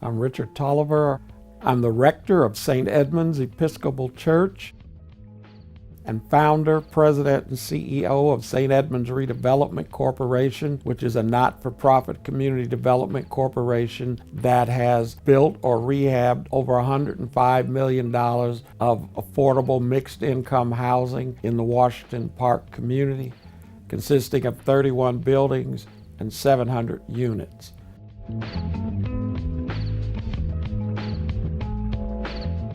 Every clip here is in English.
I'm Richard Tolliver. I'm the rector of St. Edmunds Episcopal Church and founder, president, and CEO of St. Edmunds Redevelopment Corporation, which is a not-for-profit community development corporation that has built or rehabbed over $105 million of affordable mixed-income housing in the Washington Park community, consisting of 31 buildings and 700 units.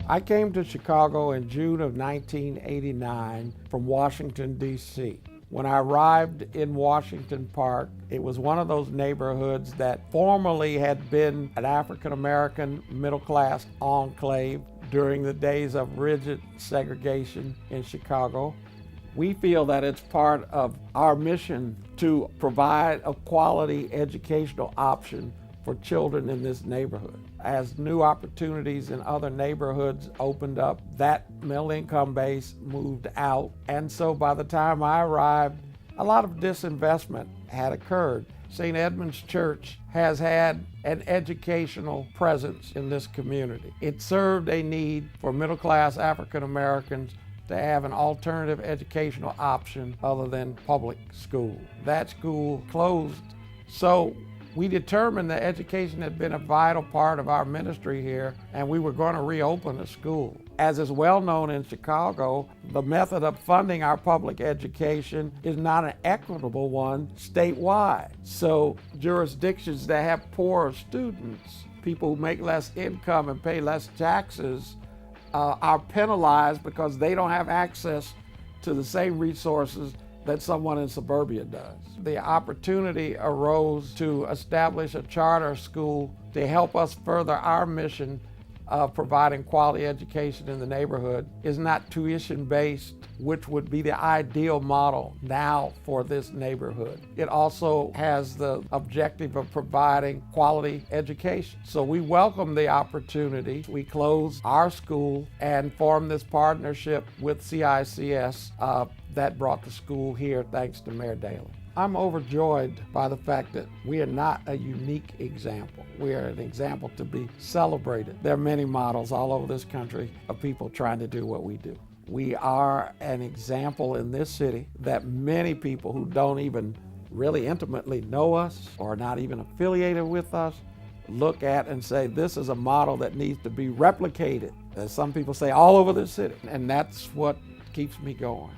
I came to Chicago in June of 1989 from Washington, D.C. When I arrived in Washington Park, it was one of those neighborhoods that formerly had been an African-American middle-class enclave during the days of rigid segregation in Chicago. We feel that it's part of our mission to provide a quality educational option for children in this neighborhood. As new opportunities in other neighborhoods opened up, that middle income base moved out. And so by the time I arrived, a lot of disinvestment had occurred. St. Edmunds Church has had an educational presence in this community. It served a need for middle-class African Americans to have an alternative educational option other than public school. That school closed, so we determined that education had been a vital part of our ministry here, and we were going to reopen the school. As is well known in Chicago, the method of funding our public education is not an equitable one statewide. So jurisdictions that have poorer students, people who make less income and pay less taxes, are penalized because they don't have access to the same resources that someone in suburbia does. The opportunity arose to establish a charter school to help us further our mission of providing quality education in the neighborhood. Is not tuition-based, which would be the ideal model now for this neighborhood. It also has the objective of providing quality education. So we welcome the opportunity. We closed our school and formed this partnership with CICS that brought the school here thanks to Mayor Daley. I'm overjoyed by the fact that we are not a unique example. We are an example to be celebrated. There are many models all over this country of people trying to do what we do. We are an example in this city that many people who don't even really intimately know us or not even affiliated with us look at and say, this is a model that needs to be replicated, as some people say, all over the city. And that's what keeps me going.